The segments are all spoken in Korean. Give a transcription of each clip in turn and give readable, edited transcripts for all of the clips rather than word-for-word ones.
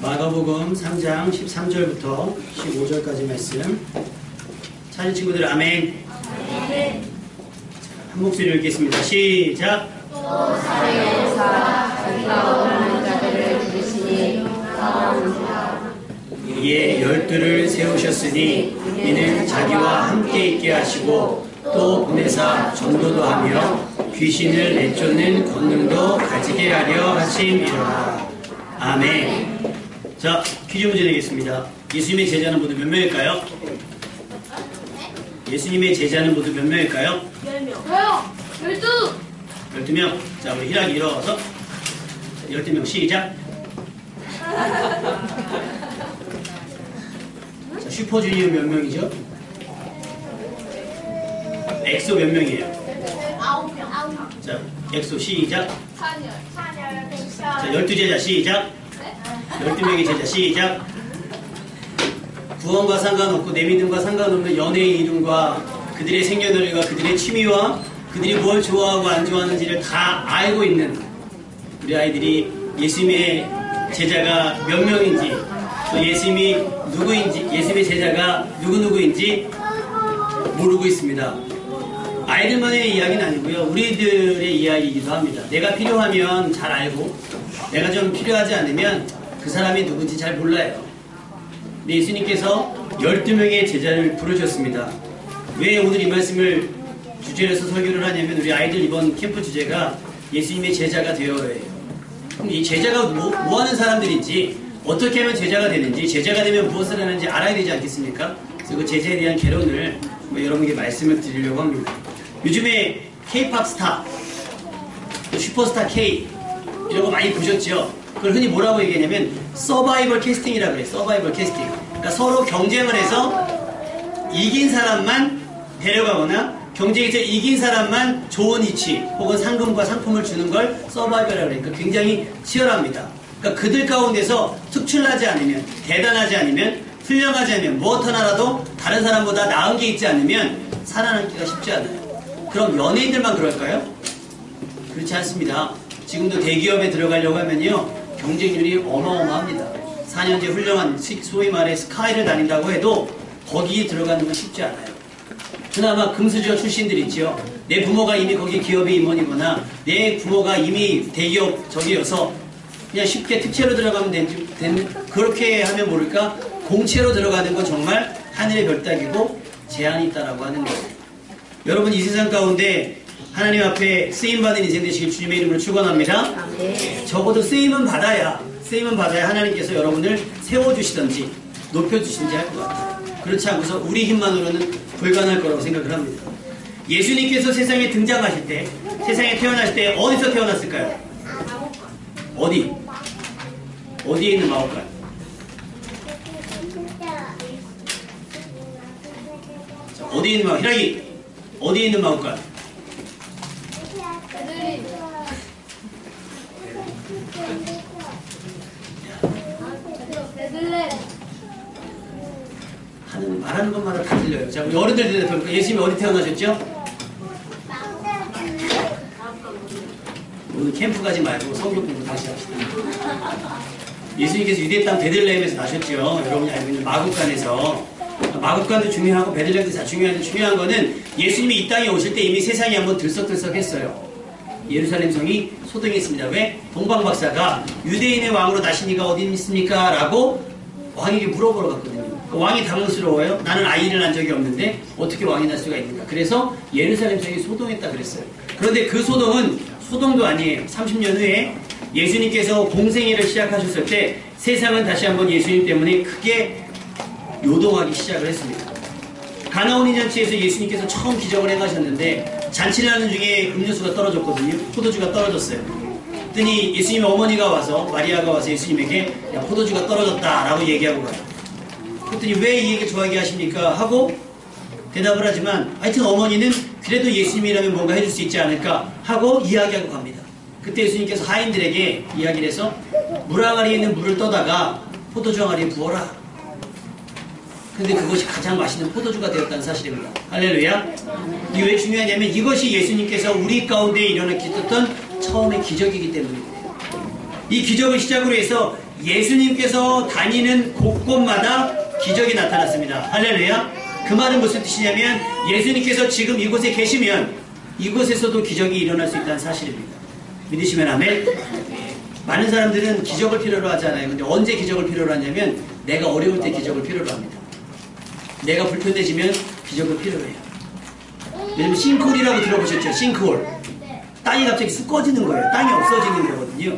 마가복음 3장 13절부터 15절까지 말씀. 찾은 친구들 아멘. 아멘. 한 목소리로 읽겠습니다. 시작. 또 사회에서 자기가 원하는 자들을 부르시니 나옵니다. 이에 12를 세우셨으니 이는 자기와 함께 있게 하시고 또 보내사 전도도 하며 귀신을 내쫓는 권능도 가지게 하려 하심이라. 아멘. 자, 퀴즈 문제 내겠습니다. 예수님의 제자는 모두 몇 명일까요? 예수님의 제자는 모두 몇 명일까요? 10명. 저요. 12. 12명. 자, 우리 희락이 일어서 12명 시작. 자, 슈퍼주니어 몇 명이죠? 엑소 몇 명이에요? 9명. 자, 엑소 시작. 찬열. 자, 12제자 시작. 12명의 제자 시작. 구원과 상관없고 내 믿음과 상관없는 연예인 이름과 그들의 생년월일과 그들의 취미와 그들이 뭘 좋아하고 안 좋아하는지를 다 알고 있는 우리 아이들이 예수님의 제자가 몇 명인지 또 예수님이 누구인지 예수님의 제자가 누구인지 모르고 있습니다. 아이들만의 이야기는 아니고요. 우리들의 이야기이기도 합니다. 내가 필요하면 잘 알고 내가 좀 필요하지 않으면 그 사람이 누군지 잘 몰라요. 근데 예수님께서 12명의 제자를 부르셨습니다. 왜 오늘 이 말씀을 주제로 해서 설교를 하냐면 우리 아이들 이번 캠프 주제가 예수님의 제자가 되어야 해요. 그럼 이 제자가 뭐 하는 사람들인지 어떻게 하면 제자가 되는지 제자가 되면 무엇을 하는지 알아야 되지 않겠습니까? 그래서 그 제자에 대한 개론을 여러분에게 말씀을 드리려고 합니다. 요즘에 K-팝 스타, 슈퍼스타 K 이런 거 많이 보셨죠? 그걸 흔히 뭐라고 얘기하냐면 서바이벌 캐스팅이라고 그래요. 서바이벌 캐스팅. 그러니까 서로 경쟁을 해서 이긴 사람만 데려가거나 경쟁에서 이긴 사람만 좋은 위치 혹은 상금과 상품을 주는 걸 서바이벌이라고 그러니까 굉장히 치열합니다. 그러니까 그들 가운데서 특출나지 않으면 대단하지 않으면 훌륭하지 않으면 무엇 하나라도 다른 사람보다 나은 게 있지 않으면 살아남기가 쉽지 않아요. 그럼 연예인들만 그럴까요? 그렇지 않습니다. 지금도 대기업에 들어가려고 하면요 경쟁률이 어마어마합니다. 4년제 훌륭한 소위 말해 스카이를 다닌다고 해도 거기에 들어가는 건 쉽지 않아요. 그나마 금수저 출신들 있죠. 내 부모가 이미 거기 기업의 임원이거나 내 부모가 이미 대기업 저기여서 그냥 쉽게 특채로 들어가면 되는 그렇게 하면 모를까 공채로 들어가는 건 정말 하늘의 별따기고 제한이 있다라고 하는 거예요. 여러분 이 세상 가운데 하나님 앞에 쓰임받은 인생 되시길 주님의 이름으로 축원합니다. 적어도 쓰임은 받아야 하나님께서 여러분을 세워주시든지 높여주시든지 할 것 같아요. 그렇지 않고서 우리 힘만으로는 불가능할 거라고 생각을 합니다. 예수님께서 세상에 등장하실 때 세상에 태어나실 때 어디서 태어났을까요? 어디에 있는 마법관? 자, 어디에 있는 마법관? 희락이 어디에 있는 마법관? 말하는 것마다 다 들려요. 자, 우리 어른들 대답해볼까? 예수님이 어디 태어나셨죠? 오늘 캠프 가지 말고 성경 공부 다시 합시다. 예수님께서 유대 땅 베들레헴에서 나셨죠. 여러분이 알고 있는 마국간에서. 마국간도 중요하고 베들레헴도 다 중요한데 중요한 거는 예수님이 이 땅에 오실 때 이미 세상이 한번 들썩들썩했어요. 예루살렘 성이 소동했습니다. 왜? 동방박사가 유대인의 왕으로 나신 이가 어디 있습니까? 라고 왕에게 물어보러 갔거든요. 왕이 당황스러워요. 나는 아이를 낳은 적이 없는데 어떻게 왕이 날 수가 있는가. 그래서 예루살렘 성이 소동했다 그랬어요. 그런데 그 소동은 소동도 아니에요. 30년 후에 예수님께서 공생애를 시작하셨을 때 세상은 다시 한번 예수님 때문에 크게 요동하기 시작을 했습니다. 가나온 잔치에서 예수님께서 처음 기적을 행하셨는데 잔치를 하는 중에 음료수가 떨어졌거든요. 포도주가 떨어졌어요. 그랬더니 예수님의 어머니가 와서 마리아가 와서 예수님에게 야, 포도주가 떨어졌다라고 얘기하고 가요. 그랬더니 왜 이 얘기를 좋아하게 하십니까? 하고 대답을 하지만 하여튼 어머니는 그래도 예수님이라면 뭔가 해줄 수 있지 않을까 하고 이야기하고 갑니다. 그때 예수님께서 하인들에게 이야기를 해서 물 항아리에 있는 물을 떠다가 포도주 항아리에 부어라. 근데 그것이 가장 맛있는 포도주가 되었다는 사실입니다. 할렐루야. 이게 왜 중요하냐면 이것이 예수님께서 우리 가운데 일어나셨던 처음의 기적이기 때문입니다. 이 기적을 시작으로 해서 예수님께서 다니는 곳곳마다 기적이 나타났습니다. 할렐루야. 그 말은 무슨 뜻이냐면 예수님께서 지금 이곳에 계시면 이곳에서도 기적이 일어날 수 있다는 사실입니다. 믿으시면 아멘. 많은 사람들은 기적을 필요로 하잖아요. 근데 언제 기적을 필요로 하냐면 내가 어려울 때 기적을 필요로 합니다. 내가 불편해지면 기적을 필요로 해요. 예를 들면 싱크홀이라고 들어보셨죠? 싱크홀. 땅이 갑자기 쑥 꺼지는 거예요. 땅이 없어지는 거거든요.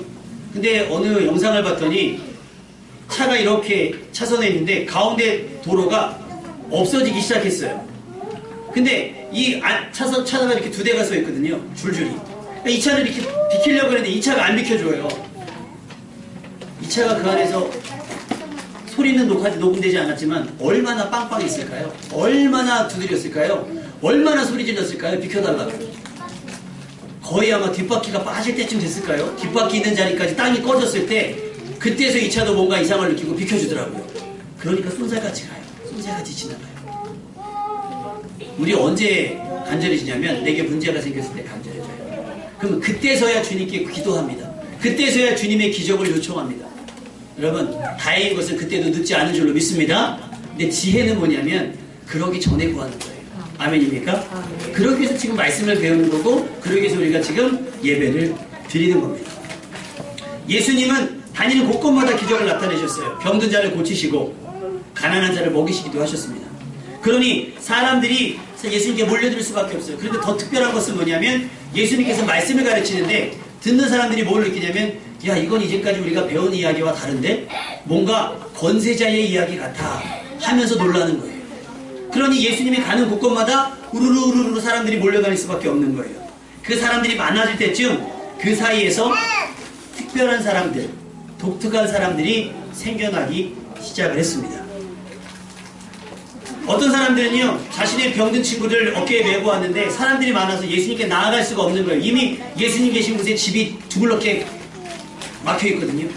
근데 어느 영상을 봤더니 차가 이렇게 차선에 있는데 가운데 도로가 없어지기 시작했어요. 근데 이 차가 이렇게 두 대가 서 있거든요. 줄줄이. 그러니까 이 차를 이렇게 비키려고 했는데 이 차가 안 비켜줘요. 이 차가 그 안에서 소리는 녹음되지 않았지만 얼마나 빵빵했을까요? 얼마나 두드렸을까요? 얼마나 소리 질렀을까요? 비켜달라고. 거의 아마 뒷바퀴가 빠질 때쯤 됐을까요? 뒷바퀴 있는 자리까지 땅이 꺼졌을 때 그때서 이 차도 뭔가 이상을 느끼고 비켜주더라고요. 그러니까 쏜살같이 가요. 쏜살같이 지나가요. 우리 언제 간절해지냐면 내게 문제가 생겼을 때 간절해져요. 그러면 그때서야 주님께 기도합니다. 그때서야 주님의 기적을 요청합니다. 여러분 다행인 것은 그때도 늦지 않은 줄로 믿습니다. 근데 지혜는 뭐냐면 그러기 전에 구하는 거예요. 아멘입니까? 그러기 위해서 지금 말씀을 배우는 거고 그러기 위해서 우리가 지금 예배를 드리는 겁니다. 예수님은 다니는 곳곳마다 기적을 나타내셨어요. 병든 자를 고치시고 가난한 자를 먹이시기도 하셨습니다. 그러니 사람들이 예수님께 몰려들 수밖에 없어요. 그런데 더 특별한 것은 뭐냐면 예수님께서 말씀을 가르치는데 듣는 사람들이 뭘 느끼냐면 야 이건 이제까지 우리가 배운 이야기와 다른데 뭔가 권세자의 이야기 같아 하면서 놀라는 거예요. 그러니 예수님이 가는 곳곳마다 우르르 사람들이 몰려다닐 수밖에 없는 거예요. 그 사람들이 많아질 때쯤 그 사이에서 특별한 사람들, 독특한 사람들이 생겨나기 시작을 했습니다. 어떤 사람들은요 자신의 병든 친구들 어깨에 메고 왔는데 사람들이 많아서 예수님께 나아갈 수가 없는 거예요. 이미 예수님 계신 곳에 집이 두글럽게 막혀 있거든요.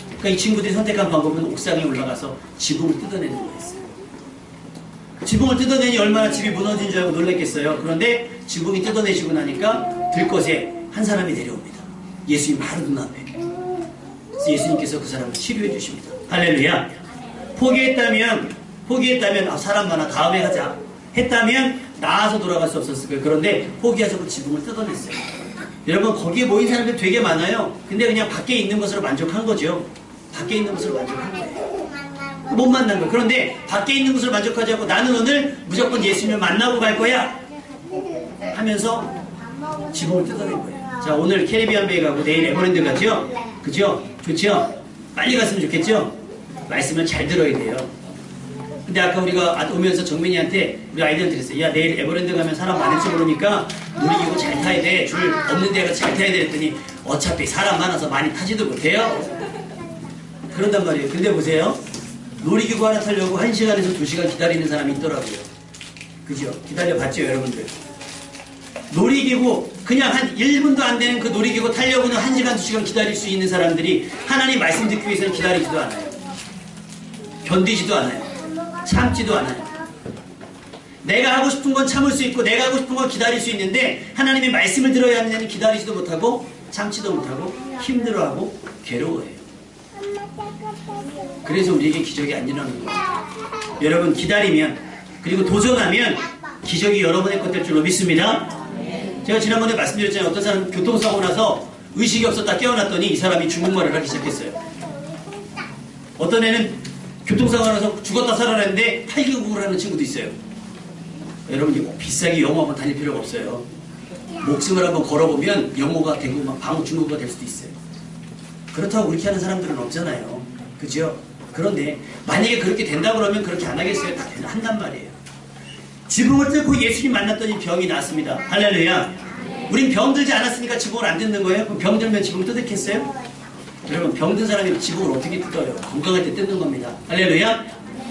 그러니까 이 친구들이 선택한 방법은 옥상에 올라가서 지붕을 뜯어내는 거였어요. 지붕을 뜯어내니 얼마나 집이 무너진 줄 알고 놀랐겠어요. 그런데 지붕이 뜯어내지고 나니까 들것에 한 사람이 내려옵니다. 예수님 바로 눈앞에. 그래서 예수님께서 그 사람을 치료해 주십니다. 할렐루야. 포기했다면 사람 많아 다음에 하자 했다면 나아서 돌아갈 수 없었을 거예요. 그런데 포기하자고 지붕을 뜯어냈어요. 여러분 거기에 모인 사람들 되게 많아요. 근데 그냥 밖에 있는 것으로 만족한 거죠. 밖에 있는 것으로 만족한 거예요. 못 만난 거예요. 그런데 밖에 있는 것으로 만족하지 않고 나는 오늘 무조건 예수님을 만나고 갈 거야 하면서 지붕을 뜯어낸 거예요. 자 오늘 캐리비안 베이 가고 내일 에버랜드 가죠? 그죠? 좋죠? 빨리 갔으면 좋겠죠? 말씀을 잘 들어야 돼요. 근데 아까 우리가 오면서 정민이한테 우리 아이들한테 그랬어요. 야 내일 에버랜드 가면 사람 많을지 모르니까 놀이기구 잘 타야 돼. 줄 없는 데가 잘 타야 돼. 그랬더니 어차피 사람 많아서 많이 타지도 못해요. 그런단 말이에요. 근데 보세요. 놀이기구 하나 타려고 1시간에서 2시간 기다리는 사람이 있더라고요. 그죠? 기다려봤죠 여러분들. 놀이기구 그냥 한 1분도 안 되는 그 놀이기구 타려고는 1시간 2시간 기다릴 수 있는 사람들이 하나님 말씀 듣기 위해서는 기다리지도 않아요. 견디지도 않아요. 참지도 않아요. 내가 하고 싶은 건 참을 수 있고 내가 하고 싶은 건 기다릴 수 있는데 하나님의 말씀을 들어야 하는 데는 기다리지도 못하고 참지도 못하고 힘들어하고 괴로워해요. 그래서 우리에게 기적이 안 일어나는 거예요. 여러분 기다리면 그리고 도전하면 기적이 여러분의 것 될 줄로 믿습니다. 제가 지난번에 말씀드렸잖아요. 어떤 사람 교통사고 나서 의식이 없었다 깨어났더니 이 사람이 중국말을 하기 시작했어요. 어떤 애는 교통사고 나서 죽었다 살아났는데 8개국을 하는 친구도 있어요. 여러분 이거 비싸게 영어 한번 다닐 필요가 없어요. 목숨을 한번 걸어보면 영어가 되고 막 방어 중국어가 될 수도 있어요. 그렇다고 그렇게 하는 사람들은 없잖아요. 그죠? 그런데 만약에 그렇게 된다 그러면 그렇게 안 하겠어요? 다 한단 말이에요. 지붕을 뚫고 예수님 만났더니 병이 났습니다. 할렐루야. 우린 병들지 않았으니까 지붕을 안 뜯는 거예요? 그럼 병들면 지붕 뜯었겠어요? 여러분 병든 사람이 지붕을 어떻게 뜯어요? 건강할 때 뜯는 겁니다. 할렐루야.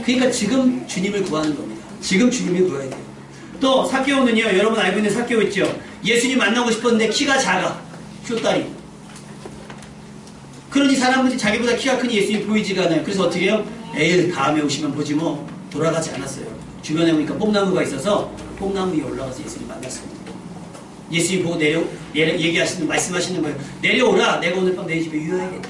그러니까 지금 주님을 구하는 겁니다. 지금 주님을 구해야 돼요. 또 삭개오는요. 여러분 알고 있는 삭개오 있죠? 예수님 만나고 싶었는데 키가 작아. 큐다리. 그러니 사람들이 자기보다 키가 큰 예수님 보이지가 않아요. 그래서 어떻게 해요? 에이 다음에 오시면 보지 뭐. 돌아가지 않았어요. 주변에 보니까 뽕나무가 있어서 뽕나무 위에 올라가서 예수님 만났습니다. 예수님 보고 얘기하시는 말씀하시는 거예요. 내려오라. 내가 오늘 밤 내 집에 유효하겠다.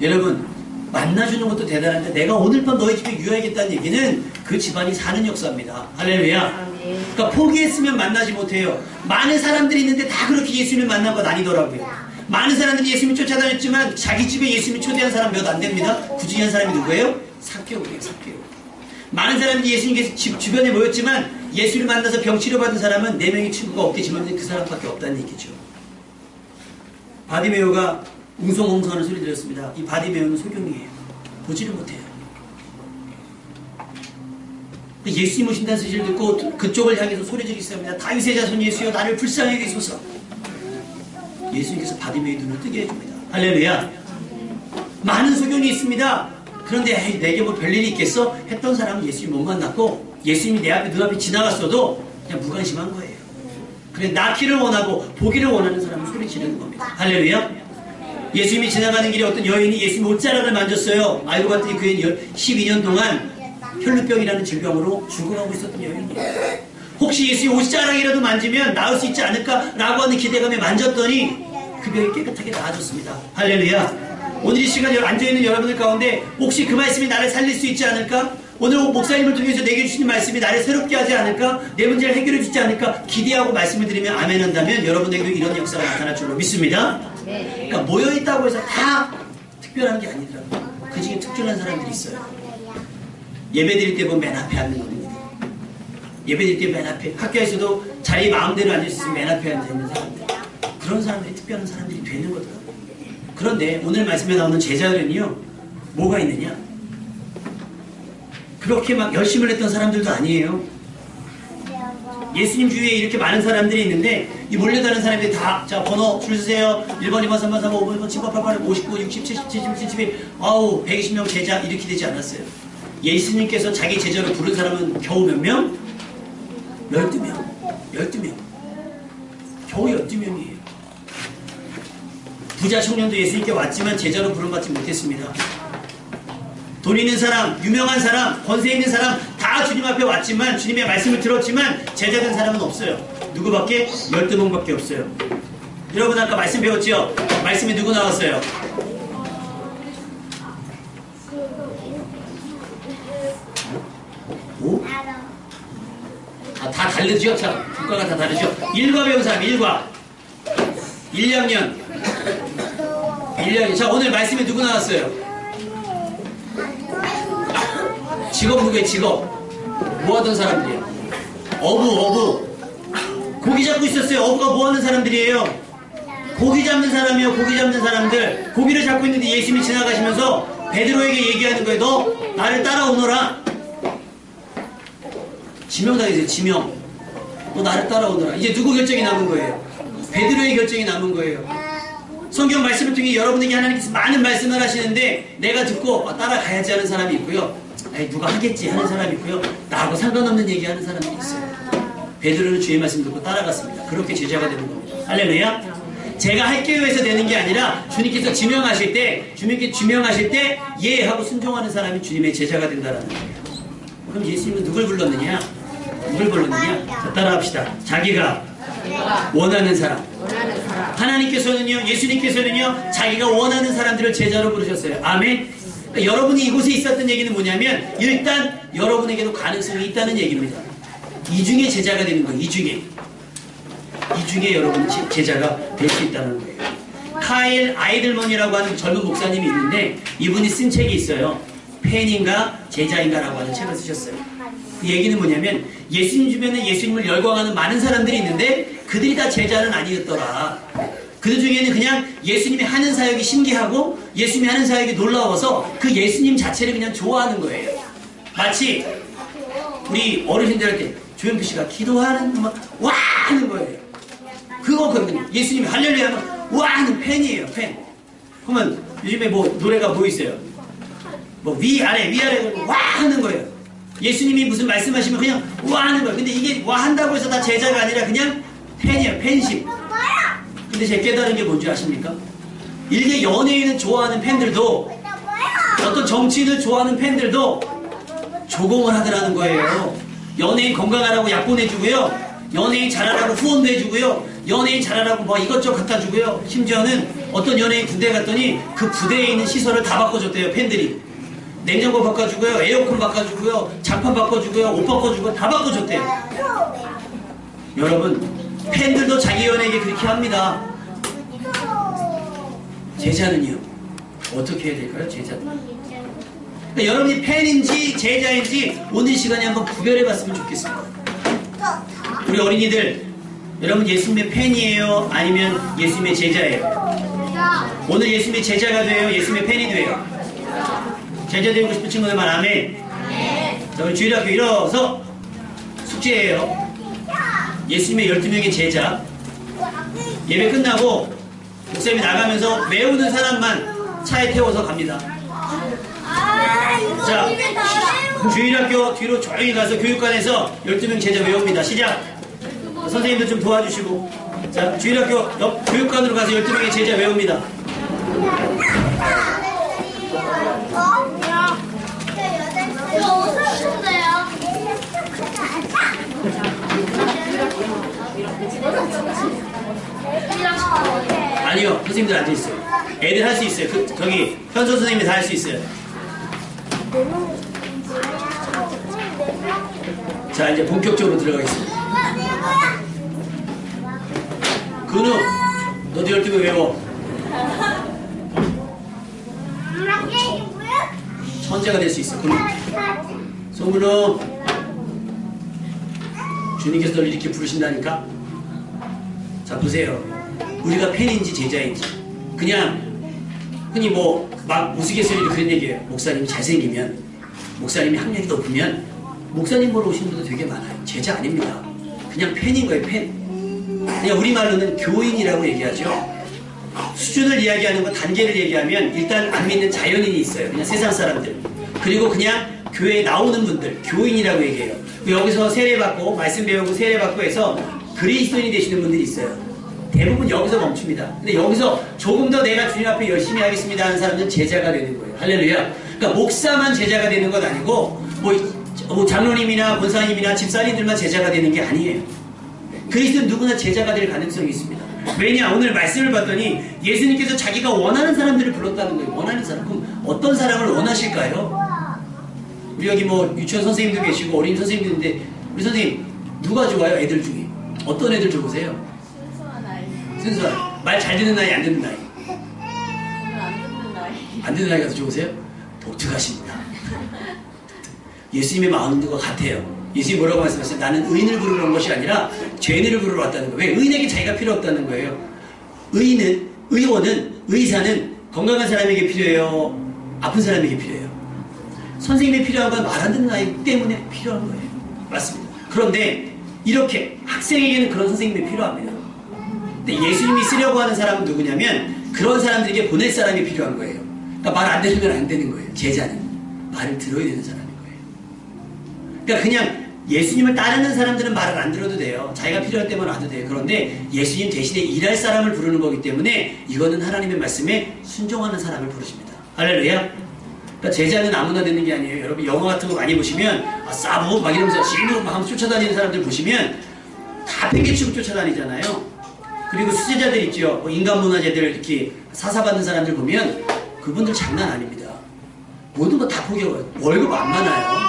여러분, 만나주는 것도 대단한데 내가 오늘 밤 너희 집에 유하겠다는 얘기는 그 집안이 사는 역사입니다. 할렐루야. 그러니까 포기했으면 만나지 못해요. 많은 사람들이 있는데 다 그렇게 예수님을 만난 건 아니더라고요. 많은 사람들이 예수님을 쫓아다녔지만 자기 집에 예수님을 초대한 사람 몇 안 됩니다. 굳이 한 사람이 누구예요? 삭개오예요. 삭개오. 많은 사람들이 예수님께서 집 주변에 모였지만 예수를 만나서 병 치료받은 사람은 4명의 친구가 없겠지만 그 사람밖에 없다는 얘기죠. 바디메오가 웅성웅성하는 소리 들렸습니다. 이 바디메오는 소경이에요. 보지를 못해요. 예수님 오신다는 소식을 듣고 그쪽을 향해서 소리 지르겠습니다. 다윗의 자손 예수여 나를 불쌍히 여기소서. 예수님께서 바디메오의 눈을 뜨게 해줍니다. 할렐루야. 많은 소경이 있습니다. 그런데 에이, 내게 뭐 별일이 있겠어? 했던 사람은 예수님 못 만났고 예수님이 내 앞에 눈앞에 지나갔어도 그냥 무관심한 거예요. 그래 낳기를 원하고 보기를 원하는 사람은 소리 지르는 겁니다. 할렐루야. 예수님이 지나가는 길에 어떤 여인이 예수님 옷자락을 만졌어요. 알고 봤더니 그 여인 12년 동안 혈루병이라는 질병으로 죽어가고 있었던 여인이에요. 혹시 예수님 옷자락이라도 만지면 나을 수 있지 않을까라고 하는 기대감에 만졌더니 그 병이 깨끗하게 나아졌습니다. 할렐루야. 오늘 이 시간 앉아있는 여러분들 가운데 혹시 그 말씀이 나를 살릴 수 있지 않을까? 오늘 목사님을 통해서 내게 주신 말씀이 나를 새롭게 하지 않을까? 내 문제를 해결해 주지 않을까? 기대하고 말씀을 드리면 아멘 한다면 여러분에게도 이런 역사가 나타날 줄로 믿습니다. 그러니까 모여있다고 해서 다 특별한 게 아니더라고요. 그 중에 특별한 사람들이 있어요. 예배 드릴 때 보면 맨 앞에 앉는 겁니다. 예배 드릴 때 맨 앞에, 학교에서도 자리 마음대로 앉을 수 있으면 맨 앞에 앉아있는 사람들. 그런 사람들이 특별한 사람들이 되는 거더라고요. 그런데 오늘 말씀에 나오는 제자들은요, 뭐가 있느냐? 그렇게 막 열심을 했던 사람들도 아니에요. 예수님 주위에 이렇게 많은 사람들이 있는데 이 몰려다니는 사람들이 다 자 번호 줄 서세요. 1번, 2번, 3번, 4번, 5번, 7번, 8번, 59, 60, 70, 70, 71 아우 120명 제자 이렇게 되지 않았어요. 예수님께서 자기 제자로 부른 사람은 겨우 몇 명? 12명. 12명. 겨우 12명이에요. 부자 청년도 예수님께 왔지만 제자로 부름받지 못했습니다. 돈 있는 사람, 유명한 사람, 권세 있는 사람 다 주님 앞에 왔지만 주님의 말씀을 들었지만 제자된 사람은 없어요. 누구밖에? 12명밖에 없어요. 여러분 아까 말씀 배웠죠? 말씀에 누구 나왔어요? 오? 다 다르죠? 자, 국가가 다 다르죠? 일과 배운 사람, 일과 1학년. 자, 오늘 말씀에 누구 나왔어요? 직업 누구예요? 직업. 뭐 하던 사람들이에요? 어부. 고기 잡고 있었어요. 어부가 뭐 하는 사람들이에요? 고기 잡는 사람이에요. 고기 잡는 사람들. 고기를 잡고 있는데 예수님이 지나가시면서 베드로에게 얘기하는 거예요. 너 나를 따라오너라. 지명당했어요. 지명. 너 나를 따라오너라. 이제 누구 결정이 남은 거예요? 베드로의 결정이 남은 거예요. 성경 말씀을 통해 여러분에게 하나님께서 많은 말씀을 하시는데 내가 듣고 따라가야지 하는 사람이 있고요. 아니, 누가 하겠지 하는 사람이 있고요. 나하고 상관없는 얘기하는 사람들이 있어요. 베드로는 주의 말씀 듣고 따라갔습니다. 그렇게 제자가 되는 겁니다. 할렐루야. 제가 할게요 해서 되는 게 아니라 주님께서 지명하실 때 주님께 지명하실 때 예 하고 순종하는 사람이 주님의 제자가 된다는 거예요. 그럼 예수님은 누굴 불렀느냐? 누굴 불렀느냐? 자, 따라합시다. 자기가 원하는 사람. 하나님께서는요, 예수님께서는요, 자기가 원하는 사람들을 제자로 부르셨어요. 아멘. 그러니까 여러분이 이곳에 있었던 얘기는 뭐냐면 일단 여러분에게도 가능성이 있다는 얘기입니다. 이 중에 제자가 되는 거예요. 이 중에 여러분 제자가 될 수 있다는 거예요. 카일 아이들먼이라고 하는 젊은 목사님이 있는데 이분이 쓴 책이 있어요. 팬인가 제자인가라고 하는 책을 쓰셨어요. 그 얘기는 뭐냐면 예수님 주변에 예수님을 열광하는 많은 사람들이 있는데 그들이 다 제자는 아니었더라. 그들 중에는 그냥 예수님이 하는 사역이 신기하고 예수님이 하는 사역이 놀라워서 그 예수님 자체를 그냥 좋아하는 거예요. 마치 우리 어르신들 할 때 조영필 씨가 기도하는 와 하는 거예요. 그거거든요. 예수님이 할렐루야 하면 와 하는 팬이에요. 팬. 그러면 요즘에 뭐 노래가 뭐 있어요? 뭐 위아래 와 하는 거예요. 예수님이 무슨 말씀하시면 그냥 와 하는 거예요. 근데 이게 와 한다고 해서 다 제자가 아니라 그냥 팬이에요. 팬심. 근데 제가 깨달은 게 뭔지 아십니까? 일개 연예인을 좋아하는 팬들도 어떤 정치인을 좋아하는 팬들도 조공을 하더라는 거예요. 연예인 건강하라고 약 보내주고요. 연예인 잘하라고 후원도 해주고요. 연예인 잘하라고 뭐 이것저것 갖다 주고요. 심지어는 어떤 연예인 군대 갔더니 그 부대에 있는 시설을 다 바꿔줬대요. 팬들이. 냉장고 바꿔주고요, 에어컨 바꿔주고요, 장판 바꿔주고요, 옷 바꿔주고요, 다 바꿔줬대요. 여러분, 팬들도 자기 연예인에게 그렇게 합니다. 제자는요? 어떻게 해야 될까요? 제자는? 그러니까 여러분이 팬인지 제자인지 오늘 시간에 한번 구별해 봤으면 좋겠습니다. 우리 어린이들, 여러분 예수님의 팬이에요? 아니면 예수님의 제자예요? 오늘 예수님의 제자가 돼요? 예수님의 팬이 돼요? 제자 되고 싶은 친구들만 아멘. 자, 우리 주일학교 일어서 숙제예요. 예수님의 12명의 제자. 예배 끝나고 목사님이 나가면서 외우는 사람만 차에 태워서 갑니다. 자, 주일학교 뒤로 조용히 가서 교육관에서 12명 제자 외웁니다. 시작. 선생님들 좀 도와주시고. 자, 주일학교 옆 교육관으로 가서 12명의 제자 외웁니다. 아니요, 선생님들 앉아있어요. 애들 할 수 있어요. 저기 현서 선생님이 다 할 수 있어요. 자, 이제 본격적으로 들어가겠습니다. 근우, 너도 12명 외워. 천재가 될 수 있어. 근우. 송근우, 주님께서 널 이렇게 부르신다니까. 자, 보세요. 우리가 팬인지 제자인지. 그냥 흔히 막 우스갯소리로 그런 얘기예요. 목사님이 잘생기면, 목사님이 학력이 높으면 목사님 보러 오시는 분도 되게 많아요. 제자 아닙니다. 그냥 팬인 거예요. 팬. 그냥 우리말로는 교인이라고 얘기하죠. 수준을 이야기하는 거, 단계를 얘기하면 일단 안 믿는 자연인이 있어요. 그냥 세상 사람들. 그리고 그냥 교회에 나오는 분들, 교인이라고 얘기해요. 여기서 세례받고 말씀 배우고 세례받고 해서 그리스도인이 되시는 분들이 있어요. 대부분 여기서 멈춥니다. 근데 여기서 조금 더 내가 주님 앞에 열심히 하겠습니다 하는 사람들은 제자가 되는 거예요. 할렐루야. 그러니까 목사만 제자가 되는 것 아니고 뭐 장로님이나 권사님이나 집사님들만 제자가 되는 게 아니에요. 그리스도는 누구나 제자가 될 가능성이 있습니다. 왜냐? 오늘 말씀을 봤더니 예수님께서 자기가 원하는 사람들을 불렀다는 거예요. 원하는 사람. 그럼 어떤 사람을 원하실까요? 우리 여기 유치원 선생님도 계시고 어린이 선생님도 있는데 우리 선생님 누가 좋아요? 애들 중에 어떤 애들 좋으세요? 순수한 말 잘 듣는 나이, 안 듣는 나이? 안 듣는 나이. 안 듣는 나이가 더 좋으세요? 독특하십니다. 예수님의 마음과 같아요. 예수님이 뭐라고 말씀하셨어요? 나는 의인을 부르러 온 것이 아니라 죄인을 부르러 왔다는 거예요. 왜? 의인에게 자기가 필요 없다는 거예요. 의원은, 의사는 건강한 사람에게 필요해요? 아픈 사람에게 필요해요? 선생님이 필요한 건 말 안 듣는 아이 때문에 필요한 거예요. 맞습니다. 그런데 이렇게 학생에게는 그런 선생님이 필요합니다. 근데 예수님이 쓰려고 하는 사람은 누구냐면 그런 사람들에게 보낼 사람이 필요한 거예요. 그러니까 말 안 들으면 안 되는 거예요. 제자는 말을 들어야 되는 사람인 거예요. 그러니까 그냥 예수님을 따르는 사람들은 말을 안 들어도 돼요. 자기가 필요할 때만 와도 돼요. 그런데 예수님 대신에 일할 사람을 부르는 거기 때문에 이거는 하나님의 말씀에 순종하는 사람을 부르십니다. 할렐루야. 그러니까 제자는 아무나 되는 게 아니에요. 여러분 영화 같은 거 많이 보시면 싸보 막 이러면서 진으로 막 쫓아다니는 사람들 보시면 다 팽개치고 쫓아다니잖아요. 그리고 수제자들 있죠. 인간문화재들 이렇게 사사받는 사람들 보면 그분들 장난 아닙니다. 모든 거 다 포기하고 월급 안 많아요.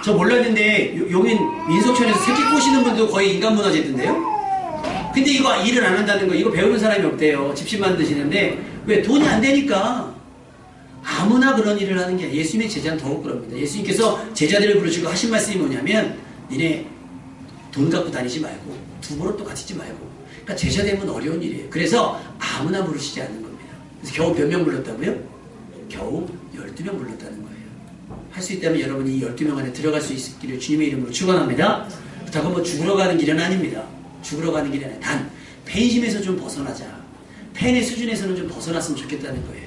저 몰랐는데 용인 민속촌에서 새끼 꼬시는 분도 거의 인간문화재던데요. 근데 이거 일을 안 한다는 거 이거 배우는 사람이 없대요. 집신만 드시는데 왜? 돈이 안 되니까. 아무나 그런 일을 하는 게 아니라 예수님의 제자는 더욱 그럽니다. 예수님께서 제자들을 부르시고 하신 말씀이 뭐냐면 니네 돈 갖고 다니지 말고 두부로 또 갇히지 말고. 그러니까 제자 되면 어려운 일이에요. 그래서 아무나 부르시지 않는 겁니다. 그래서 겨우 몇 명 불렀다고요? 겨우 12명 불렀다는 거예요. 할 수 있다면 여러분이 이 12명 안에 들어갈 수 있기를 주님의 이름으로 축원합니다. 그렇다고 죽으러 가는 길은 아닙니다. 죽으러 가는 길은 아니라 단 팬심에서 좀 벗어나자. 팬의 수준에서는 좀 벗어났으면 좋겠다는 거예요.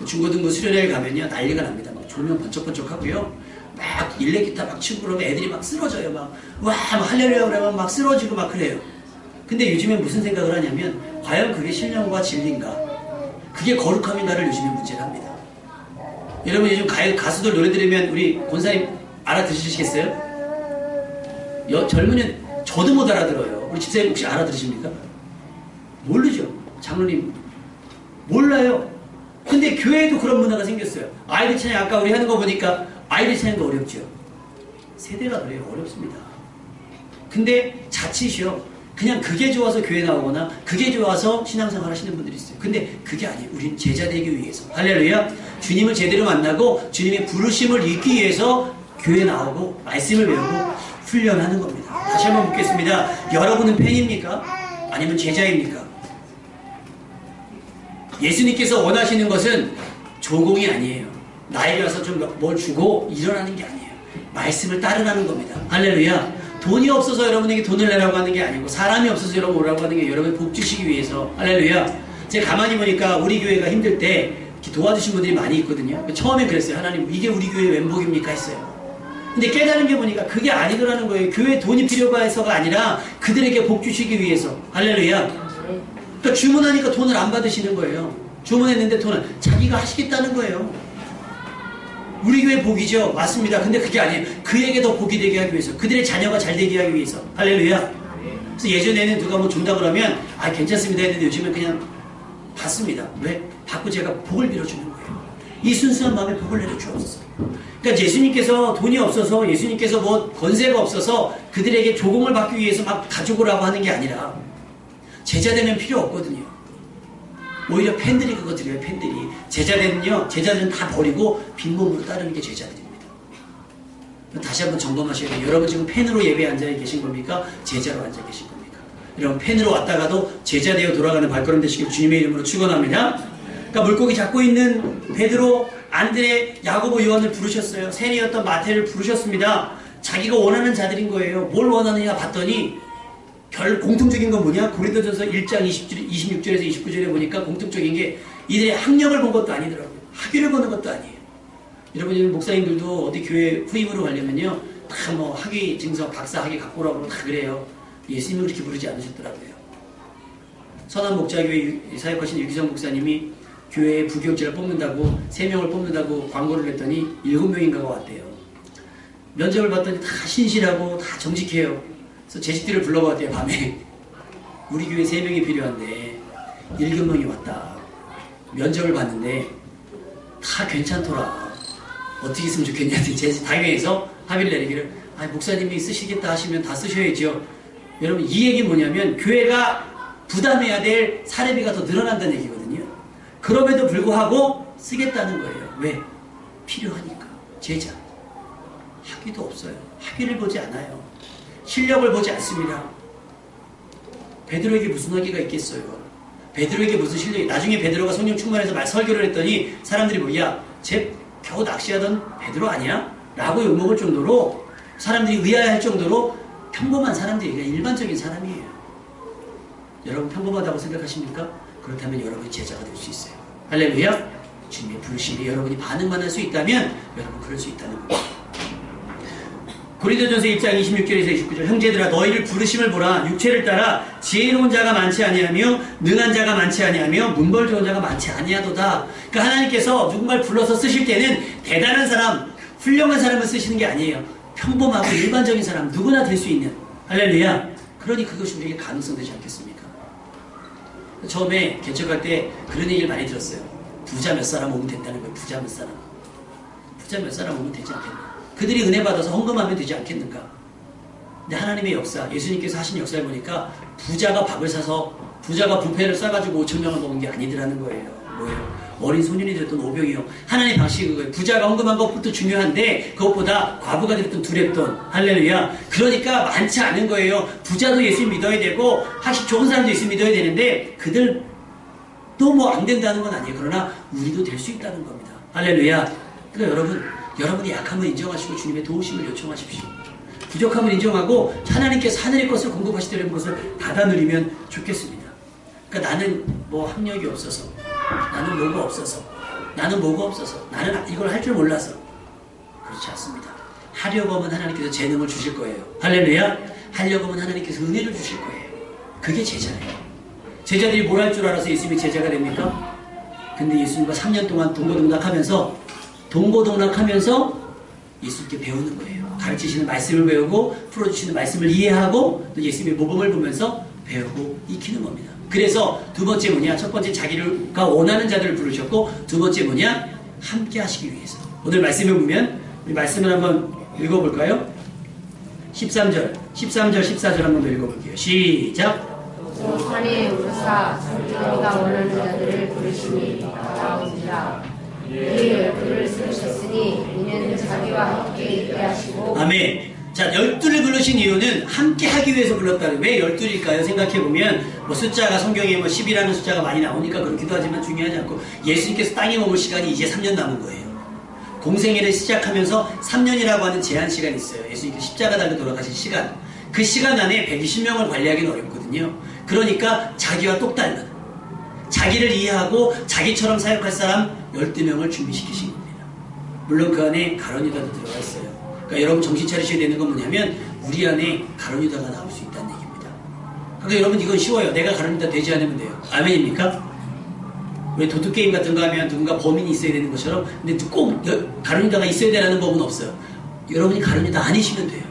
중고등부 수련회에 가면요 난리가 납니다. 막 조명 번쩍번쩍 하고요. 막 일렉기타 막 치고 그러면 애들이 막 쓰러져요. 막 할렐루야 그러면 막 쓰러지고 막 그래요. 근데 요즘엔 무슨 생각을 하냐면 과연 그게 신령과 진리인가? 그게 거룩함인가를 요즘에 문제를 합니다. 여러분 요즘 가수들 노래 들으면 우리 권사님 알아들으시겠어요? 젊은이는 저도 못 알아들어요. 우리 집사님 혹시 알아들으십니까? 모르죠. 장로님 몰라요. 근데 교회에도 그런 문화가 생겼어요. 아이들 찬양 아까 우리 하는 거 보니까 아이들 찬양도 어렵죠. 세대가 그래요. 어렵습니다. 근데 자칫이요. 그냥 그게 좋아서 교회 나오거나 그게 좋아서 신앙생활 하시는 분들이 있어요. 근데 그게 아니에요. 우린 제자 되기 위해서. 할렐루야. 주님을 제대로 만나고 주님의 부르심을 잊기 위해서 교회 나오고 말씀을 배우고 훈련하는 겁니다. 다시 한번 묻겠습니다. 여러분은 팬입니까? 아니면 제자입니까? 예수님께서 원하시는 것은 조공이 아니에요. 나에게 와서 좀 뭘 주고 일어나는 게 아니에요. 말씀을 따르라는 겁니다. 할렐루야. 돈이 없어서 여러분에게 돈을 내라고 하는 게 아니고 사람이 없어서 여러분 오라고 하는 게 여러분의 복 주시기 위해서. 할렐루야. 제가 가만히 보니까 우리 교회가 힘들 때 이렇게 도와주신 분들이 많이 있거든요. 처음엔 그랬어요. 하나님 이게 우리 교회 왼복입니까 했어요. 근데 깨달은 게 보니까 그게 아니더라는 거예요. 교회 돈이 필요가 해서가 아니라 그들에게 복 주시기 위해서. 할렐루야. 그러니까 주문하니까 돈을 안 받으시는 거예요. 주문했는데 돈을 자기가 하시겠다는 거예요. 우리 교회 복이죠. 맞습니다. 근데 그게 아니에요. 그에게 더 복이 되게 하기 위해서. 그들의 자녀가 잘 되게 하기 위해서. 할렐루야. 그래서 예전에는 누가 뭐 준다 그러면 아 괜찮습니다 했는데 요즘은 그냥 받습니다. 왜? 받고 제가 복을 빌어주는 거예요. 이 순수한 마음에 복을 내려주었어요. 그러니까 예수님께서 돈이 없어서 예수님께서 뭐 권세가 없어서 그들에게 조공을 받기 위해서 막 가져오라고 하는 게 아니라 제자 되면 필요 없거든요. 오히려 팬들이 그거 드려요. 팬들이. 제자들은요. 제자들은 다 버리고 빈몸으로 따르는 게 제자들입니다. 다시 한번 점검하셔야 돼요. 여러분 지금 팬으로 예배에 앉아 계신 겁니까? 제자로 앉아 계신 겁니까? 여러분 팬으로 왔다가도 제자 되어 돌아가는 발걸음 되시길 주님의 이름으로 축원합니다. 그러니까 물고기 잡고 있는 베드로, 안드레, 야고보, 요한을 부르셨어요. 세리였던 마태를 부르셨습니다. 자기가 원하는 자들인 거예요. 뭘 원하느냐 봤더니 공통적인 건 뭐냐? 고린도전서 1장 26절에서 29절에 보니까 공통적인 게 이들의 학력을 본 것도 아니더라고요. 학위를 보는 것도 아니에요. 여러분 목사님들도 어디 교회 후임으로 가려면요. 다 뭐 학위 증서, 박사 학위 갖고 오라고 다 그래요. 예수님은 그렇게 부르지 않으셨더라고요. 선한 목자교회 사역하신 유기성 목사님이 교회에 부교육자를 뽑는다고 3명을 뽑는다고 광고를 했더니 7명인가가 왔대요. 면접을 봤더니 다 신실하고 다 정직해요. 그래서 제 집들을 불러봤대요. 밤에 우리 교회 3명이 필요한데 7명이 왔다. 면접을 봤는데 다 괜찮더라. 어떻게 했으면 좋겠냐. 제 당회에서 합의를 내리기를 목사님이 쓰시겠다 하시면 다 쓰셔야죠. 여러분 이 얘기 뭐냐면 교회가 부담해야 될 사례비가 더 늘어난다는 얘기거든요. 그럼에도 불구하고 쓰겠다는 거예요. 왜? 필요하니까. 제자. 학위도 없어요. 학위를 보지 않아요. 실력을 보지 않습니다. 베드로에게 무슨 학위가 있겠어요? 베드로에게 무슨 실력이? 나중에 베드로가 성령 충만해서 설교를 했더니 사람들이 뭐야? 쟤 겨우 낚시하던 베드로 아니야? 라고 욕먹을 정도로 사람들이 의아해할 정도로 평범한 사람들이 일반적인 사람이에요. 여러분 평범하다고 생각하십니까? 그렇다면 여러분이 제자가 될 수 있어요. 할렐루야. 주님의 부르심에 여러분이 반응만 할 수 있다면 여러분 그럴 수 있다는 겁니다. 고린도전서 1장 26절에서 29절 형제들아 너희를 부르심을 보라. 육체를 따라 지혜로운 자가 많지 아니하며 능한 자가 많지 아니하며 문벌 좋은 자가 많지 아니하도다. 그러니까 하나님께서 누군가를 불러서 쓰실 때는 대단한 사람, 훌륭한 사람을 쓰시는 게 아니에요. 평범하고 일반적인 사람 누구나 될 수 있는. 할렐루야. 그러니 그것이 우리에게 가능성 되지 않겠습니까? 처음에 개척할 때 그런 얘기를 많이 들었어요. 부자 몇 사람 오면 된다는 거예요. 부자 몇 사람. 부자 몇 사람 오면 되지 않겠나. 그들이 은혜 받아서 헌금하면 되지 않겠는가. 근데 하나님의 역사, 예수님께서 하신 역사를 보니까 부자가 밥을 사서 부자가 뷔페를 싸가지고 5,000명을 먹은 게 아니더라는 거예요. 뭐예요? 어린 소년이 드렸던 오병이요. 하나님의 방식이 그거예요. 부자가 헌금한 것부터 중요한데 그것보다 과부가 드렸던 두랩돈. 할렐루야. 그러니까 많지 않은 거예요. 부자도 예수 믿어야 되고 학식 좋은 사람도 예수 믿어야 되는데 그들도 뭐 안 된다는 건 아니에요. 그러나 우리도 될 수 있다는 겁니다. 할렐루야. 그러니까 여러분이 약함을 인정하시고 주님의 도우심을 요청하십시오. 부족함을 인정하고 하나님께서 하늘의 것을 공급하시려는 것을 받아 누리면 좋겠습니다. 그러니까 나는 뭐 학력이 없어서, 나는 뭐가 없어서, 나는 이걸 할 줄 몰라서 그렇지 않습니다. 하려고 하면 하나님께서 재능을 주실 거예요. 할렐루야. 하려고 하면 하나님께서 은혜를 주실 거예요. 그게 제자예요. 제자들이 뭘 할 줄 알아서 예수님이 제자가 됩니까? 근데 예수님과 3년 동안 동고동락하면서 예수님께 배우는 거예요. 가르치시는 말씀을 배우고 풀어주시는 말씀을 이해하고 또 예수님의 모범을 보면서 배우고 익히는 겁니다. 그래서 두 번째 뭐냐? 첫 번째 자기가 원하는 자들을 부르셨고, 두 번째 뭐냐? 함께 하시기 위해서. 오늘 말씀에 보면 우리 말씀을 한번 읽어볼까요? 13절, 14절 한번 더 읽어볼게요. 시작. 산에 오르사 자기가 원하는 자들을 부르시니 나오니라. 이 열두를 세우셨으니 이는 자기와 함께 있게 하시고. 아멘. 자, 12를 부르신 이유는 함께 하기 위해서 불렀다는. 왜 12일까요? 생각해보면 뭐 숫자가 성경에 뭐 10이라는 숫자가 많이 나오니까 그렇기도 하지만 중요하지 않고, 예수님께서 땅에 머물 시간이 이제 3년 남은 거예요. 공생애를 시작하면서 3년이라고 하는 제한 시간이 있어요. 예수님께서 십자가 달려 돌아가신 시간. 그 시간 안에 120명을 관리하기는 어렵거든요. 그러니까 자기와 똑 닮은, 자기를 이해하고 자기처럼 사역할 사람 12명을 준비시키신 겁니다. 물론 그 안에 가룟 유다도 들어가 있어요. 그러니까 여러분 정신 차리셔야 되는 건 뭐냐면, 우리 안에 가룟 유다가 나올 수 있다는 얘기입니다. 그러니까 여러분 이건 쉬워요. 내가 가룟 유다 되지 않으면 돼요. 아멘입니까? 왜 도둑게임 같은 거 하면 누군가 범인이 있어야 되는 것처럼, 근데 꼭 가룟 유다가 있어야 되라는 법은 없어요. 여러분이 가룟 유다 아니시면 돼요.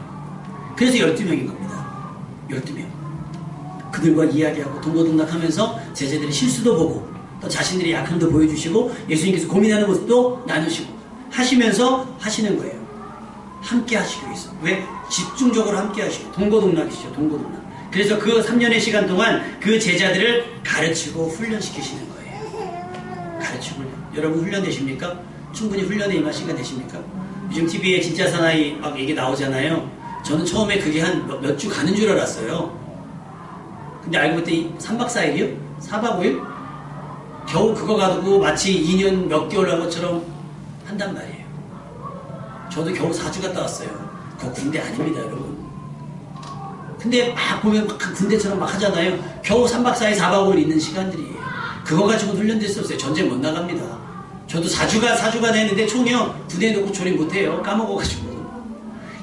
그래서 12명인 겁니다. 12명. 그들과 이야기하고 동고동락하면서 제자들이 실수도 보고 또 자신들의 약함도 보여주시고 예수님께서 고민하는 모습도 나누시고 하시면서 하시는 거예요. 함께 하시기 위해서. 왜? 집중적으로 함께 하시고. 동고동락이시죠. 동고동락. 그래서 그 3년의 시간 동안 그 제자들을 가르치고 훈련시키시는 거예요. 가르치고 훈련. 여러분 훈련되십니까? 충분히 훈련에 임하시가 되십니까? 요즘 TV에 진짜 사나이 막 얘기 나오잖아요. 저는 처음에 그게 한 몇 주 가는 줄 알았어요. 근데 알고 봤더니 3박 4일이요? 4박 5일? 겨우 그거 가지고 마치 2년 몇 개월 한 것처럼 한단 말이에요. 저도 겨우 4주 갔다 왔어요. 그거 군대 아닙니다, 여러분. 근데 막 보면 막 군대처럼 막 하잖아요. 겨우 3박 4일, 4박 5일 있는 시간들이에요. 그거 가지고 훈련될 수 없어요. 전쟁 못 나갑니다. 저도 4주간 했는데 총이요, 부대에 놓고 조립 못해요. 까먹어가지고.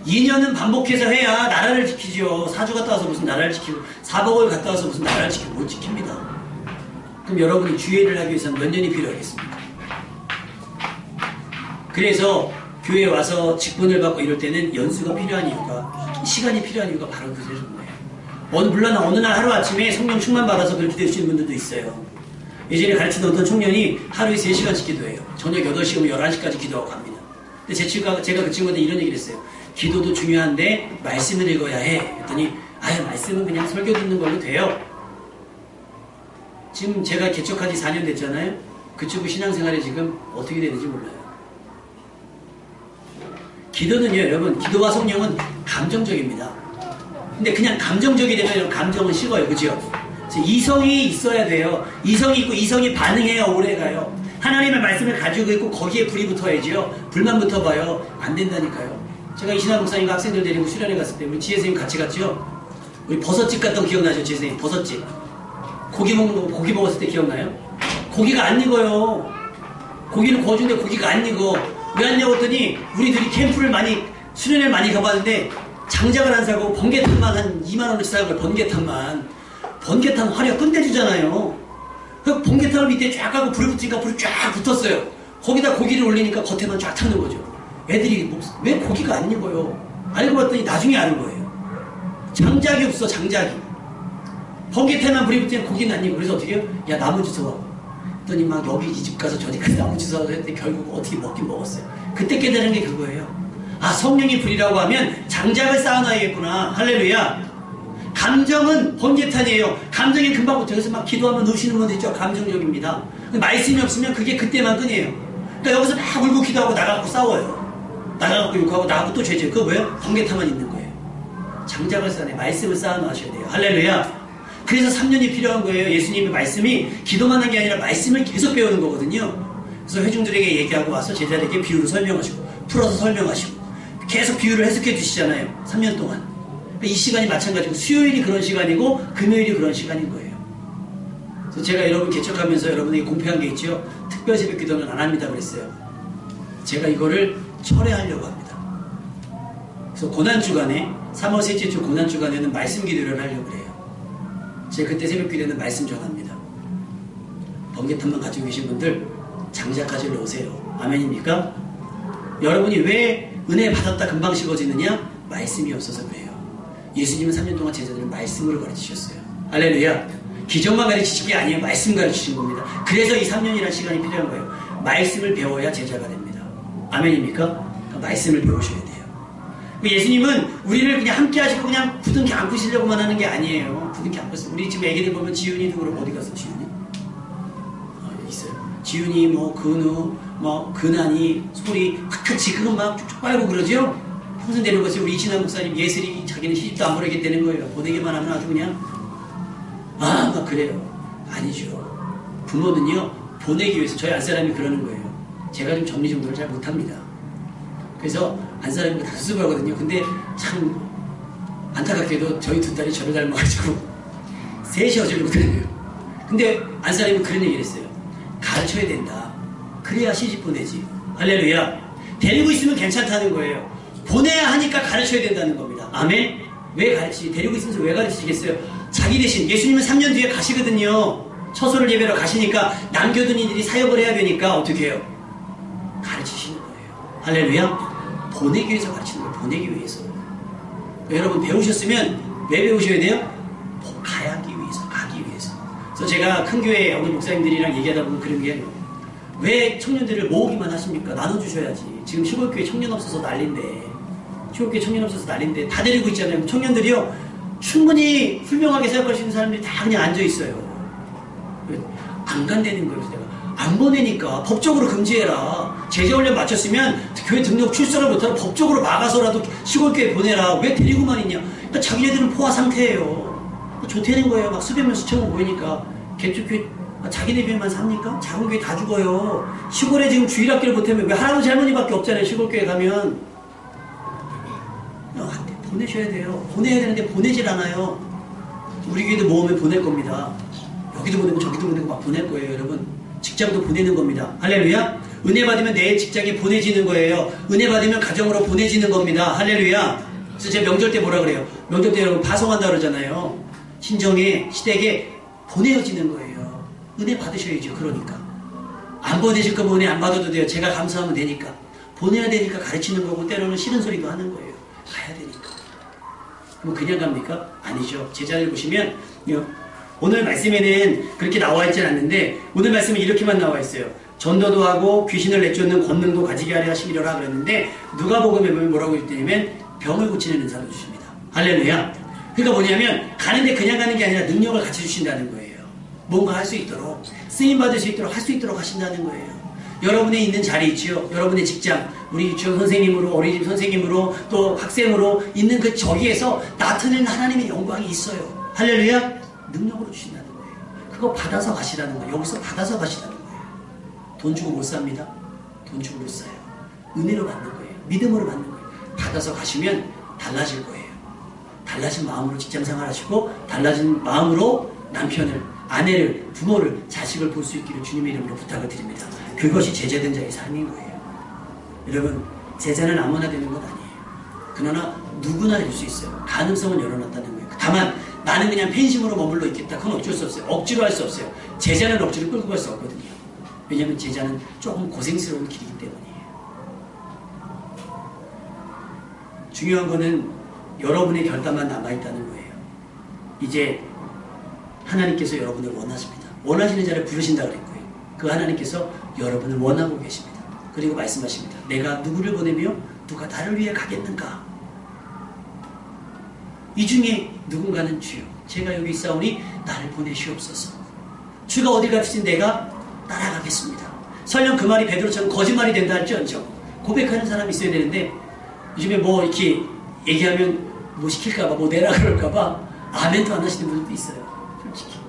2년은 반복해서 해야 나라를 지키죠. 4주 갔다 와서 무슨 나라를 지키고, 4박 5일 갔다 와서 무슨 나라를 지키고, 못 지킵니다. 그럼 여러분이 주의를 하기 위해서는 몇 년이 필요하겠습니까? 그래서 교회에 와서 직분을 받고 이럴 때는 연수가 필요한 이유가, 시간이 필요한 이유가 바로 그런 거예요. 물론 어느 날 하루아침에 성령 충만 받아서 그렇게 되시는 분들도 있어요. 예전에 가르치던 어떤 청년이 하루에 3시간씩 기도해요. 저녁 8시 오면 11시까지 기도하고 갑니다. 근데 제가 그 친구한테 이런 얘기를 했어요. 기도도 중요한데 말씀을 읽어야 해. 그랬더니 말씀은 그냥 설교 듣는 걸로 돼요. 지금 제가 개척한 지 4년 됐잖아요. 그 친구 신앙생활이 지금 어떻게 되는지 몰라요. 기도는요, 여러분, 기도와 성령은 감정적입니다. 근데 그냥 감정적이 되면 감정은 식어요. 그죠? 이성이 있어야 돼요. 이성이 있고 이성이 반응해야 오래가요. 하나님의 말씀을 가지고 있고 거기에 불이 붙어야지요. 불만 붙어봐요. 안 된다니까요. 제가 이신환 목사님과 학생들 데리고 수련회 갔을 때 우리 지혜 선생님 같이 갔죠? 우리 버섯집 갔던 거 기억나죠? 지혜 선생님 버섯집. 고기 먹는 거, 고기 먹었을 때 기억나요? 고기가 안 익어요. 고기를 구워주는데 고기가 안 익어. 왜 안 익어 했더니 우리들이 캠프를 수련회 많이 가봤는데 장작을 안 사고 번개탄만 한 2만원어치 사고 번개탄 화력 끝내주잖아요. 그 번개탄을 밑에 쫙 가고 불이 붙으니까 불이 쫙 붙었어요. 거기다 고기를 올리니까 겉에만 쫙 타는 거죠. 애들이 왜 고기가 안 익어요? 알고 봤더니 나중에 아는 거예요. 장작이 없어, 장작이. 번개탄만 불이 붙으면 고기는 안 익어. 그래서 어떻게 해요? 야, 나무 주워. 그랬더니 막 여기 이 집 가서 저 집 가서 나무 주워서 했더니 결국 어떻게 먹긴 먹었어요. 그때 깨달은 게 그거예요. 성령이 불이라고 하면 장작을 쌓아놔야겠구나. 할렐루야. 감정은 번개탄이에요. 감정이 금방 붙어요. 그래서 막 기도하면 누시는 분들 있죠. 감정적입니다. 말씀이 없으면 그게 그때만 끈이에요. 그러니까 여기서 막 울고 기도하고 나가고 싸워요. 나가고 욕하고 나가고 또 죄죠. 그거 뭐예요? 번개탄만 있는 거예요. 장작을 쌓아내 말씀을 쌓아놓으셔야 돼요. 할렐루야. 그래서 3년이 필요한 거예요. 예수님의 말씀이 기도만 한 게 아니라 말씀을 계속 배우는 거거든요. 그래서 회중들에게 얘기하고 와서 제자들에게 비유를 설명하시고 풀어서 설명하시고 계속 비유를 해석해 주시잖아요. 3년 동안. 이 시간이 마찬가지고 수요일이 그런 시간이고 금요일이 그런 시간인 거예요. 그래서 제가 여러분 개척하면서 여러분에게 공표한 게 있죠. 특별 새벽 기도는 안 합니다 그랬어요. 제가 이거를 철회하려고 합니다. 그래서 고난주간에 3월 셋째 주 고난주간에는 말씀 기도를 하려고 그래요. 제가 그때 새벽 기도는 말씀 전합니다. 번개탄만 가지고 계신 분들 장작 가지러 오세요. 아멘입니까? 여러분이 왜 은혜 받았다 금방 식어지느냐? 말씀이 없어서 그래요. 예수님은 3년 동안 제자들을 말씀으로 가르치셨어요. 할렐루야. 기적만 가르치신 게 아니에요. 말씀 가르치신 겁니다. 그래서 이 3년이라는 시간이 필요한 거예요. 말씀을 배워야 제자가 됩니다. 아멘입니까? 그러니까 말씀을 배우셔야 돼요. 예수님은 우리를 그냥 함께 하시고 그냥 부둥켜 안고시려고만 하는 게 아니에요. 부둥켜 안고서 우리 지금 애기들 보면 지훈이도 그렇고 어디 갔어 지훈이? 여기 있어요. 지훈이 뭐 근우 뭐 근한이 소리 같이 그거 막 쭉쭉 빨고 그러죠? 평생 되는 것이 우리 이신환 목사님 예슬이 자기는 시집도 안 보내겠다는 거예요. 보내기만 하면 아주 그냥 막 그래요. 아니죠. 부모는요 보내기 위해서 저희 안사람이 그러는 거예요. 제가 좀 정리정돈을 잘 못합니다. 그래서 안사람이 다 수습하거든요. 근데 참 안타깝게도 저희 두 딸이 저를 닮아가지고 셋이 어질러 못하네요. 근데 안사람이 그런 얘기를 했어요. 가르쳐야 된다. 그래야 시집 보내지. 할렐루야. 데리고 있으면 괜찮다는 거예요. 보내야 하니까 가르쳐야 된다는 겁니다. 아멘. 왜 가르치지? 데리고 있으면서 왜 가르치시겠어요? 자기 대신 예수님은 3년 뒤에 가시거든요. 처소를 예배로 가시니까 남겨둔 이들이 사역을 해야 되니까 어떻게 해요? 가르치시는 거예요. 할렐루야. 보내기 위해서 가르치는 거예요. 보내기 위해서. 여러분 배우셨으면 왜 배우셔야 돼요? 가기 위해서. 가기 위해서. 그래서 제가 큰 교회 어느 목사님들이랑 얘기하다 보면 그런 게 왜 청년들을 모으기만 하십니까? 나눠주셔야지. 지금 시골교회 청년 없어서 난린데 시골교회 청년 없어서 난린데 다 데리고 있잖아요. 청년들이요 충분히 훌륭하게 생각할 수 있는 사람들이 다 그냥 앉아있어요. 안 간다는 거예요. 내가 안 보내니까 법적으로 금지해라. 제자훈련 마쳤으면 교회 등록 출석을 못하고 법적으로 막아서라도 시골교회 보내라. 왜 데리고만 있냐. 그러니까 자기네들은 포화 상태예요. 좋다는 거예요. 막 수백 명 수천 명 모이니까 개척교회 자기네 교회만 삽니까? 작은 교회 다 죽어요. 시골에 지금 주일학교를 못하면 왜 할아버지 할머니밖에 없잖아요. 시골교회 가면 보내셔야 돼요. 보내야 되는데 보내질 않아요. 우리 교회도 모으면 보낼 겁니다. 여기도 보내고 저기도 보내고 막 보낼 거예요. 여러분 직장도 보내는 겁니다. 할렐루야. 은혜 받으면 내 직장에 보내지는 거예요. 은혜 받으면 가정으로 보내지는 겁니다. 할렐루야. 그래서 제가 명절 때 뭐라 그래요? 명절 때 여러분 파송한다 그러잖아요. 신정에 시댁에 보내어지는 거예요. 은혜 받으셔야죠. 그러니까 안 보내실 거면 은혜 안 받아도 돼요. 제가 감사하면 되니까. 보내야 되니까 가르치는 거고 때로는 싫은 소리도 하는 거예요. 가야 되니까. 그럼 그냥 갑니까? 아니죠. 제자를 보시면 오늘 말씀에는 그렇게 나와 있지 않는데 오늘 말씀은 이렇게만 나와 있어요. 전도도 하고 귀신을 내쫓는 권능도 가지게 하려 하시리라 그랬는데 누가복음에 보면 뭐라고 했냐면 병을 고치는 은사를 주십니다. 할렐루야. 그러니까 뭐냐면 가는데 그냥 가는 게 아니라 능력을 같이 주신다는 거예요. 뭔가 할 수 있도록 쓰임받을 수 있도록 할 수 있도록 하신다는 거예요. 여러분의 있는 자리 있지요. 여러분의 직장 우리 유치원 선생님으로 어린이집 선생님으로 또 학생으로 있는 그 저기에서 나타내는 하나님의 영광이 있어요. 할렐루야. 능력으로 주신다는 거예요. 그거 받아서 가시라는 거예요. 여기서 받아서 가시라는 거예요. 돈 주고 못 삽니다. 돈 주고 못 사요. 은혜로 받는 거예요. 믿음으로 받는 거예요. 받아서 가시면 달라질 거예요. 달라진 마음으로 직장생활 하시고 달라진 마음으로 남편을 아내를 부모를 자식을 볼 수 있기를 주님의 이름으로 부탁을 드립니다. 그것이 제자된 자의 삶인 거예요. 여러분 제자는 아무나 되는 것 아니에요. 그러나 누구나 될 수 있어요. 가능성은 열어놨다는 거예요. 다만 나는 그냥 팬심으로 머물러 있겠다. 그건 어쩔 수 없어요. 억지로 할 수 없어요. 제자는 억지로 끌고 갈 수 없거든요. 왜냐하면 제자는 조금 고생스러운 길이기 때문이에요. 중요한 거는 여러분의 결단만 남아있다는 거예요. 이제 하나님께서 여러분을 원하십니다. 원하시는 자를 부르신다 그랬고요. 그 하나님께서 여러분을 원하고 계십니다. 그리고 말씀하십니다. 내가 누구를 보내며 누가 나를 위해 가겠는가? 이 중에 누군가는 주여 제가 여기 있사오니 나를 보내시옵소서. 주가 어디 가시든 내가 따라가겠습니다. 설령 그 말이 베드로처럼 거짓말이 된다 할지언정 고백하는 사람이 있어야 되는데 요즘에 뭐 이렇게 얘기하면 뭐 시킬까봐 뭐 내라 그럴까봐 아멘도 안 하시는 분들도 있어요. 솔직히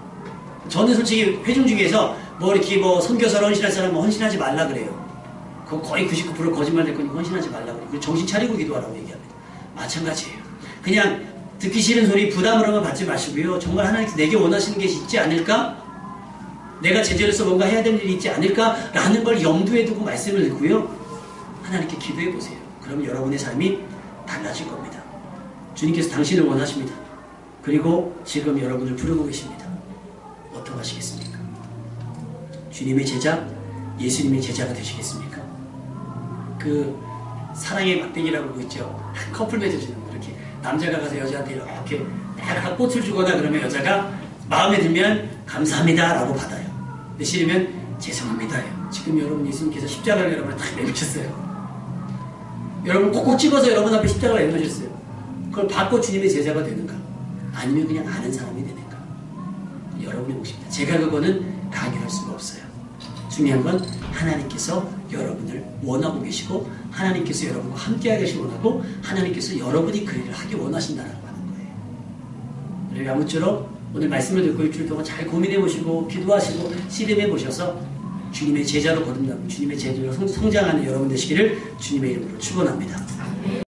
저는 솔직히 회중 중에서 뭐 이렇게 뭐 선교사로 헌신할 사람은 헌신하지 말라 그래요. 그거 거의 99% 거짓말 될 거니까 헌신하지 말라 그래요. 그리고 정신 차리고 기도하라고 얘기합니다. 마찬가지예요. 그냥 듣기 싫은 소리 부담으로만 받지 마시고요. 정말 하나님께서 내게 원하시는 게 있지 않을까? 내가 제자로서 뭔가 해야 될 일이 있지 않을까? 라는 걸 염두에 두고 말씀을 듣고요. 하나님께 기도해 보세요. 그러면 여러분의 삶이 달라질 겁니다. 주님께서 당신을 원하십니다. 그리고 지금 여러분을 부르고 계십니다. 어떻게 하시겠습니까? 주님의 제자, 예수님의 제자가 되시겠습니까? 그 사랑의 막대기라고 그거 있죠. 커플 맺어주는 거 이렇게 남자가 가서 여자한테 이렇게 딱 꽃을 주거나 그러면 여자가 마음에 들면 감사합니다 라고 받아요. 근데 싫으면 죄송합니다요. 지금 여러분 예수님께서 십자가를 여러분을 다 내놓으셨어요. 여러분 꼭꼭 집어서 여러분 앞에 십자가를 내놓으셨어요. 그걸 받고 주님의 제자가 되는가? 아니면 그냥 아는 사람이 되는가? 여러분의 몫입니다. 제가 그거는 강요할 수가 없어요. 중요한 건 하나님께서 여러분을 원하고 계시고 하나님께서 여러분과 함께 하시기 원하고 하나님께서 여러분이 그 일을 하기 원하신다라고 하는 거예요. 우리 아무쪼록 오늘 말씀을 듣고 일주일 동안 잘 고민해 보시고 기도하시고 씨름해 보셔서 주님의 제자로 거듭나고 주님의 제자로 성장하는 여러분 되시기를 주님의 이름으로 축원합니다.